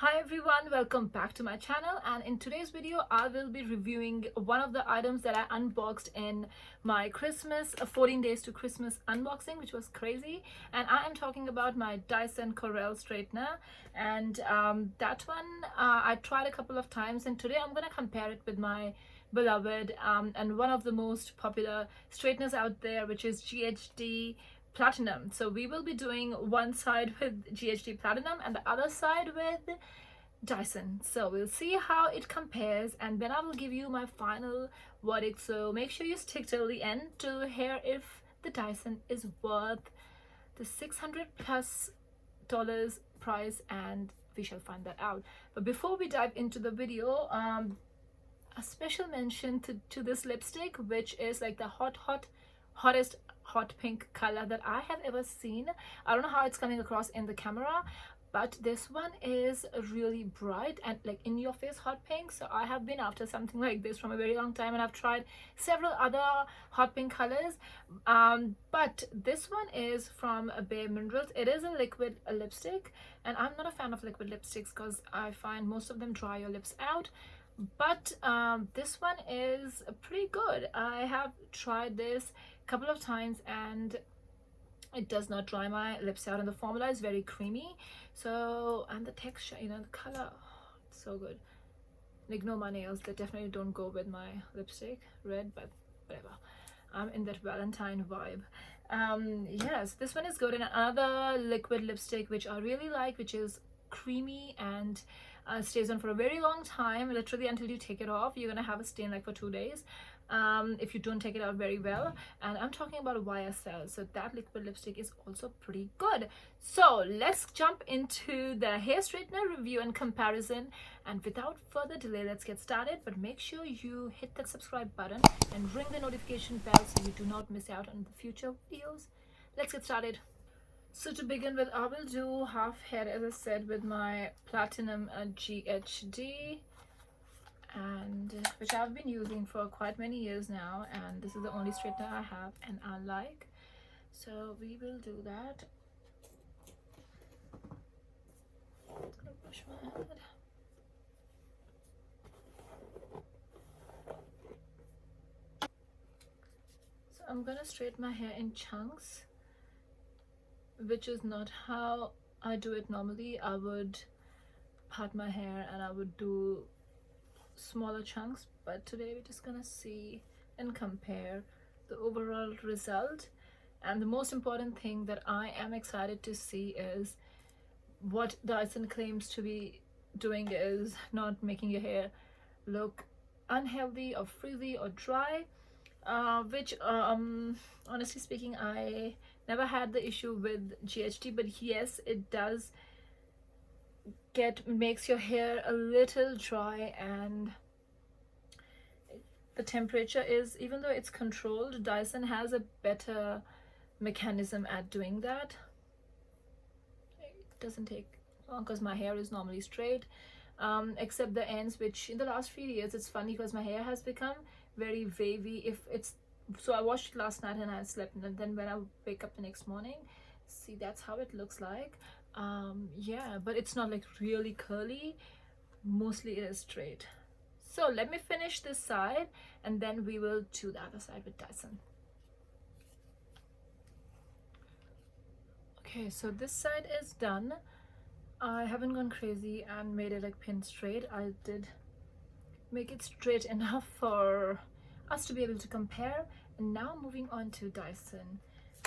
Hi everyone, welcome back to my channel, and in today's video I will be reviewing one of the items that I unboxed in my Christmas 14 days to Christmas unboxing, which was crazy. And I am talking about my Dyson Corrale straightener, and that one I tried a couple of times, and today I'm gonna compare it with my beloved and one of the most popular straighteners out there, which is GHD Platinum. So we will be doing one side with GHD Platinum and the other side with Dyson. So we'll see how it compares, and then I will give you my final verdict. So make sure you stick till the end to hear if the Dyson is worth the $600+ price, and we shall find that out. But before we dive into the video, a special mention to this lipstick, which is like the hottest hot pink color that I have ever seen. I don't know how it's coming across in the camera, but this one is really bright and like in your face hot pink. So I have been after something like this from a very long time, and I've tried several other hot pink colors, but this one is from Bare Minerals. It is a liquid lipstick, and I'm not a fan of liquid lipsticks because I find most of them dry your lips out, but this one is pretty good. I have tried this a couple of times and it does not dry my lips out, and the formula is very creamy. So, and the texture, you know, the color, oh, it's so good. Ignore my nails, they definitely don't go with my lipstick red, but whatever, I'm in that Valentine vibe. Yes, this one is good. And another liquid lipstick which I really like, which is creamy and stays on for a very long time, literally until you take it off. You're gonna have a stain like for 2 days if you don't take it out very well, and I'm talking about YSL. So that liquid lipstick is also pretty good. So let's jump into the hair straightener review and comparison, and without further delay, let's get started. But make sure you hit that subscribe button and ring the notification bell so you do not miss out on the future videos. Let's get started. So to begin with, I will do half hair, as I said, with my Platinum GHD, and which I've been using for quite many years now, and this is the only straightener I have and I like. So we will do that. I'm gonna brush my head. So I'm gonna straighten my hair in chunks, which is not how I do it normally. I would part my hair and I would do smaller chunks, but today we're just gonna see and compare the overall result. And the most important thing that I am excited to see is what Dyson claims to be doing is not making your hair look unhealthy or frizzy or dry, which honestly speaking, I never had the issue with GHD, but yes, it does makes your hair a little dry, and the temperature is, even though it's controlled, Dyson has a better mechanism at doing that. It doesn't take long because my hair is normally straight, except the ends, which in the last few years, it's funny because my hair has become very wavy. If it's so, I washed it last night and I slept, and then when I wake up the next morning, see, that's how it looks like. Yeah, but it's not like really curly, mostly it is straight. So let me finish this side and then we will do the other side with Dyson. Okay, so this side is done. I haven't gone crazy and made it like pin straight. I did make it straight enough for us to be able to compare. And now moving on to Dyson.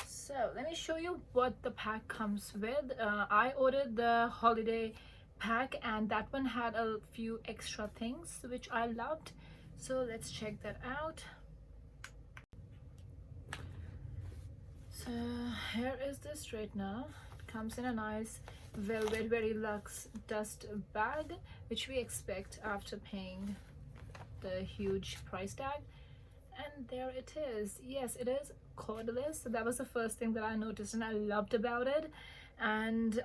So let me show you what the pack comes with. I ordered the holiday pack, and that one had a few extra things which I loved. So let's check that out. So here is the straightener. It comes in a nice velvet, very luxe dust bag, which we expect after paying the huge price tag. And there it is. Yes, it is cordless. So that was the first thing that I noticed and I loved about it. And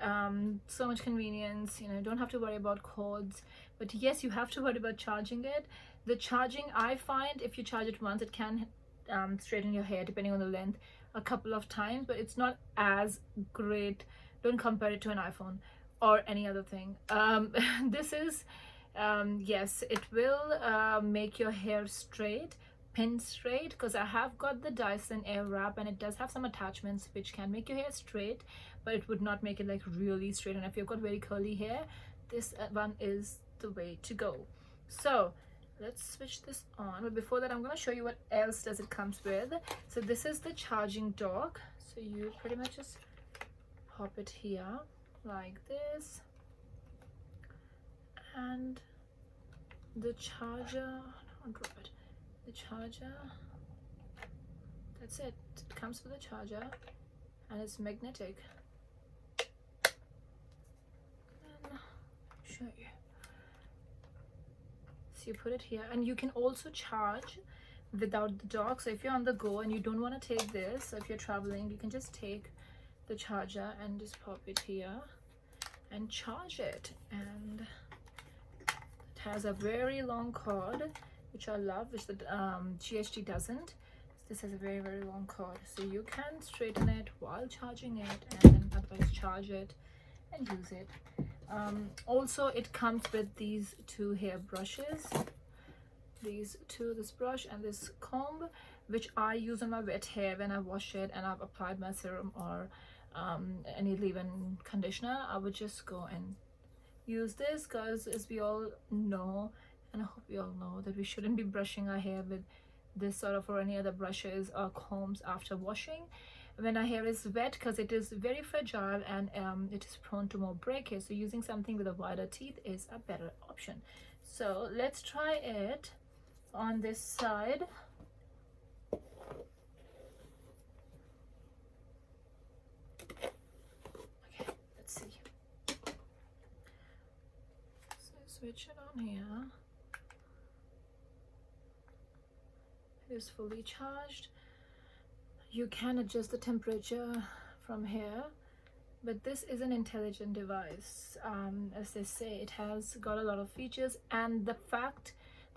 so much convenience, you know, you don't have to worry about cords, but yes, you have to worry about charging it. The charging, I find, if you charge it once, it can straighten your hair depending on the length a couple of times, but it's not as great. Don't compare it to an iPhone. or any other thing. This is yes, it will make your hair straight, pin straight, because I have got the Dyson Airwrap, and it does have some attachments which can make your hair straight, but it would not make it like really straight. And if you've got very curly hair, this one is the way to go. So let's switch this on, but before that I'm going to show you what else does it comes with. So this is the charging dock. So you pretty much just pop it here like this, and the charger, don't drop it, the charger, that's it. It comes with a charger and it's magnetic. And show you. So you put it here, and you can also charge without the dock. So if you're on the go and you don't want to take this, so if you're traveling, you can just take the charger and just pop it here and charge it. And it has a very long cord, which I love, which the GHD doesn't. This has a very, very long cord, so you can straighten it while charging it, and then otherwise charge it and use it. Also, it comes with these two hair brushes, these two, this brush and this comb, which I use on my wet hair when I wash it and I've applied my serum or any leave-in conditioner. I would just go and use this, because as we all know, and I hope we all know, that we shouldn't be brushing our hair with this sort of or any other brushes or combs after washing when our hair is wet, because it is very fragile and it is prone to more breakage. So using something with a wider teeth is a better option. So let's try it on this side. Okay, let's see. So switch it on here. It is fully charged. You can adjust the temperature from here, but this is an intelligent device. As they say, it has got a lot of features, and the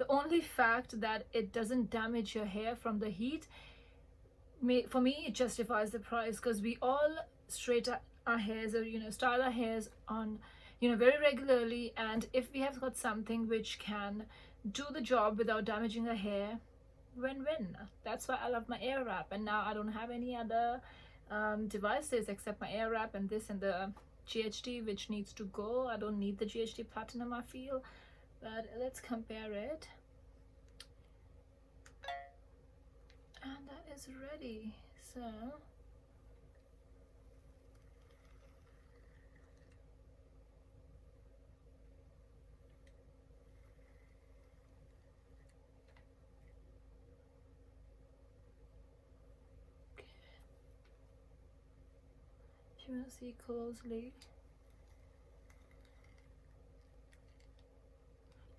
only fact that it doesn't damage your hair from the heat, for me, it justifies the price, because we all straighten our hairs, or style our hairs on very regularly, and if we have got something which can do the job without damaging our hair, win-win. That's why I love my Airwrap, and now I don't have any other devices except my Airwrap and this and the GHD, which needs to go. I don't need the GHD Platinum, I feel. But let's compare it, and that is ready. So if you want to see closely,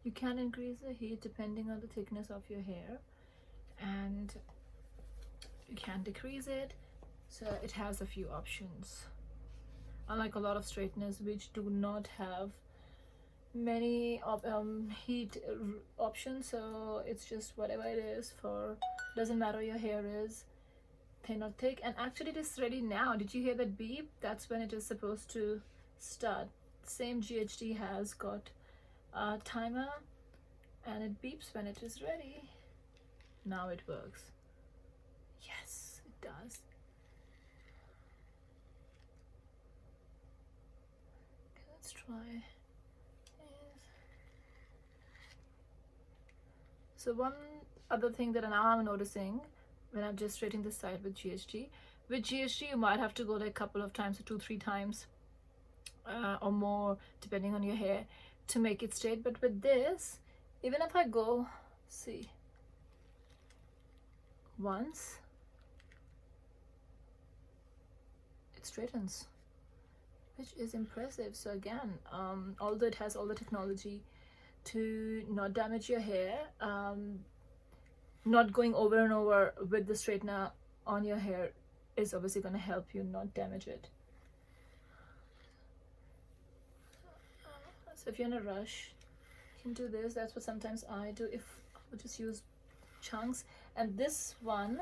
you can increase the heat depending on the thickness of your hair, and you can decrease it. So it has a few options, unlike a lot of straighteners which do not have many heat options. So it's just whatever it is, for doesn't matter your hair is thin or thick. And actually it is ready now. Did you hear that beep? That's when it is supposed to start. Same GHD has got a timer, and it beeps when it is ready. Now it works. Yes, it does. Okay, let's try. So one other thing that now I'm noticing when I'm just straightening the side with GHD, you might have to go like a couple of times, or 2-3 times or more, depending on your hair, to make it straight. But with this, even if I go, see, once, it straightens, which is impressive. So again, although it has all the technology to not damage your hair, not going over and over with the straightener on your hair is obviously going to help you not damage it. So if you're in a rush, you can do this. That's what sometimes I do, if I would just use chunks. And this one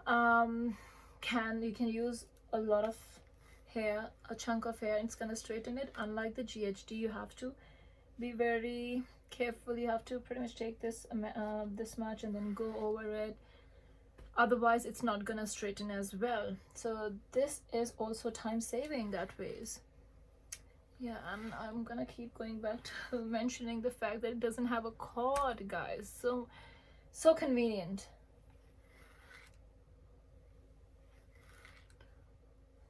you can use a lot of hair, a chunk of hair, and it's gonna straighten it. Unlike the GHD, you have to be very careful. You have to pretty much take this this much and then go over it, otherwise it's not gonna straighten as well. So this is also time saving that ways. Yeah, and I'm gonna keep going back to mentioning the fact that it doesn't have a cord, guys. So convenient.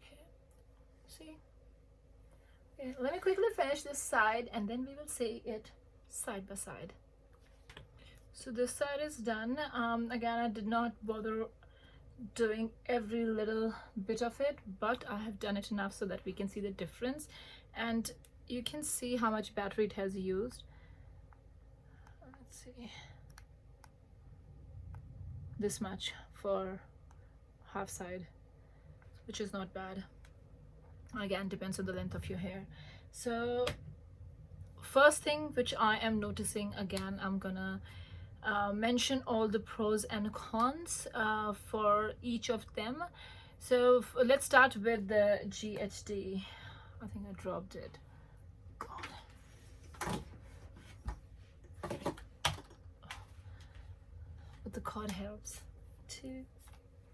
Okay, see. Okay, let me quickly finish this side and then we will see it side by side. So this side is done. Again, I did not bother doing every little bit of it, but I have done it enough so that we can see the difference, and you can see how much battery it has used. Let's see, this much for half side, which is not bad. Again, depends on the length of your hair. So first thing which I am noticing, again, I'm gonna mention all the pros and cons for each of them. So let's start with the GHD. I think I dropped it. God. But the cord helps to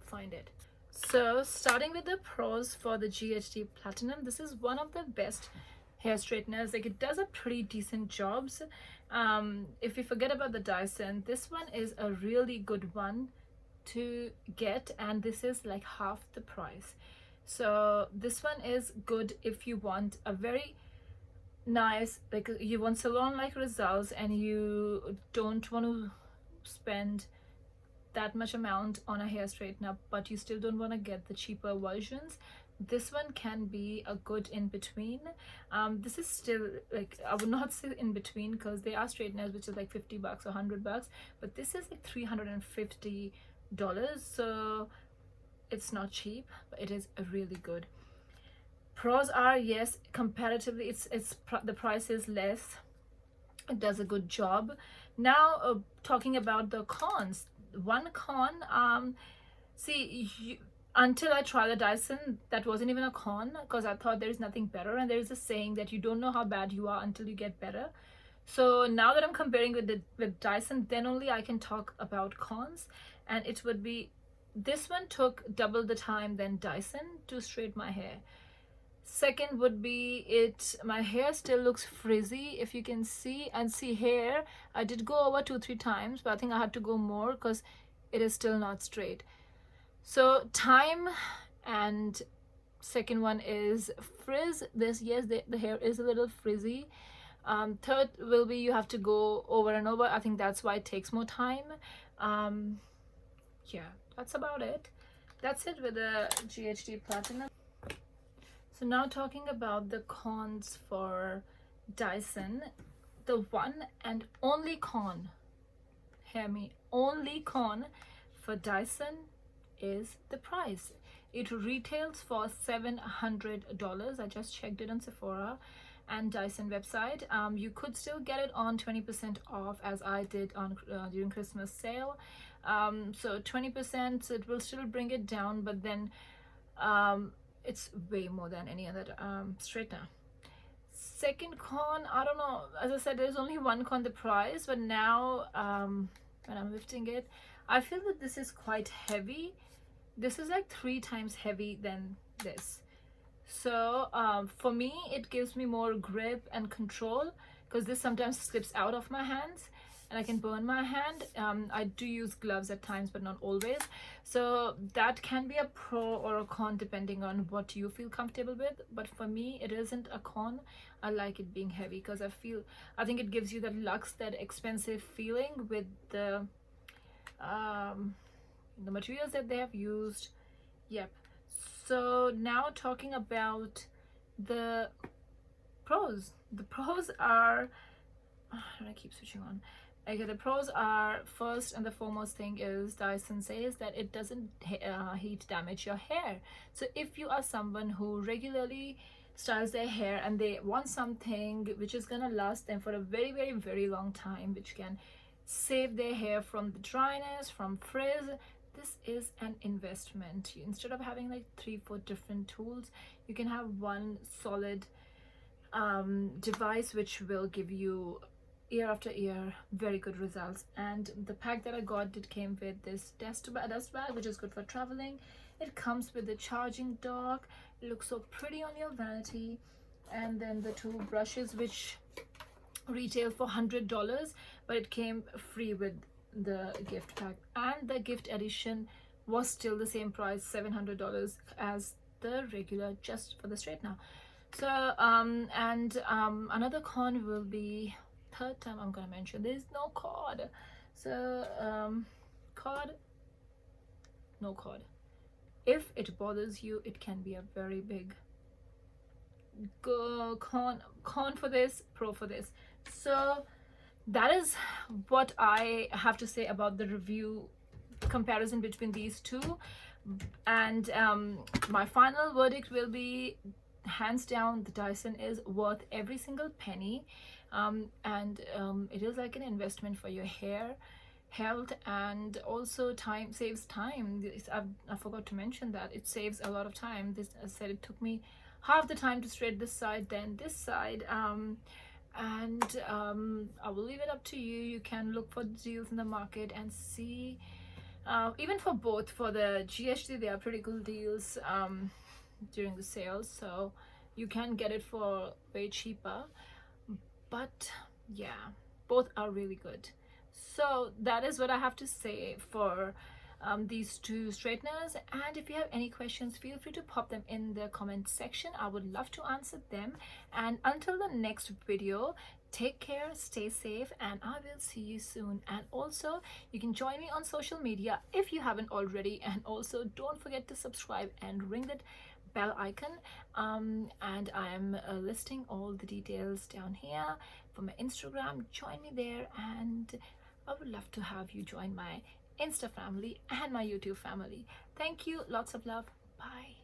find it. So starting with the pros for the GHD Platinum, this is one of the best hair straighteners. Like, it does a pretty decent jobs. If you forget about the Dyson, this one is a really good one to get, and this is like half the price. So this one is good if you want a very nice, like you want salon like results and you don't want to spend that much amount on a hair straightener, but you still don't want to get the cheaper versions. This one can be a good in between. This is still, like, I would not say in between, because they are straighteners which is like $50 or $100, but this is like $350, so it's not cheap, but it is really good. Pros are, yes, comparatively it's the price is less, it does a good job. Now talking about the cons, one con, until I tried the Dyson, that wasn't even a con, because I thought there is nothing better, and there is a saying that you don't know how bad you are until you get better. So now that I'm comparing with Dyson, then only I can talk about cons, and it would be, this one took double the time than Dyson to straighten my hair. Second would be my hair still looks frizzy, if you can see, and see hair, I did go over 2-3 times, but I think I had to go more because it is still not straight. So time, and second one is frizz. Yes, the hair is a little frizzy. Third will be you have to go over and over. I think that's why it takes more time. Yeah, that's about it. That's it with the GHD Platinum. So now talking about the cons for Dyson, the one and only con, hear me, only con for Dyson is the price. It retails for $700. I just checked it on Sephora and Dyson website. You could still get it on 20% off, as I did on during Christmas sale. So 20%, so it will still bring it down, but then it's way more than any other straightener. Second con, I don't know, as I said, there's only one con, the price, but now when I'm lifting it, I feel that this is quite heavy. This is like 3 times heavy than this. So for me, it gives me more grip and control, because this sometimes slips out of my hands and I can burn my hand. I do use gloves at times, but not always. So that can be a pro or a con depending on what you feel comfortable with. But for me, it isn't a con. I like it being heavy because I think it gives you that luxe, that expensive feeling with the materials that they have used. Yep. So now talking about the pros. The pros are, I keep switching on. Okay, the pros are, first and the foremost thing is Dyson says that it doesn't heat damage your hair. So if you are someone who regularly styles their hair and they want something which is gonna last them for a very, very, very long time, which can save their hair from the dryness, from frizz, this is an investment. Instead of having like 3-4 different tools, you can have one solid device which will give you year after year very good results. And the pack that I got did came with this dust bag, which is good for traveling. It comes with the charging dock. It looks so pretty on your vanity. And then the two brushes, which retail for $100, but it came free with the gift pack, and the gift edition was still the same price, $700, as the regular just for the straightener. So another con will be, third time I'm gonna mention, there's no cord. So cord, no cord. If it bothers you, it can be a very big con for this, pro for this. So that is what I have to say about the review comparison between these two. And my final verdict will be, hands down, the Dyson is worth every single penny. And it is like an investment for your hair health, and also time, saves time. I forgot to mention that it saves a lot of time. This, I said, it took me half the time to straighten this side then this side. I will leave it up to you. You can look for deals in the market and see, even for both, for the GHD they are pretty good deals during the sales, so you can get it for way cheaper. But yeah, both are really good. So that is what I have to say for these two straighteners. And if you have any questions, feel free to pop them in the comment section. I would love to answer them. And until the next video, take care, stay safe, and I will see you soon. And also, you can join me on social media if you haven't already, and also don't forget to subscribe and ring that bell icon. And I am listing all the details down here for my Instagram. Join me there, and I would love to have you join my Insta family and my YouTube family. Thank you. Lots of love. Bye.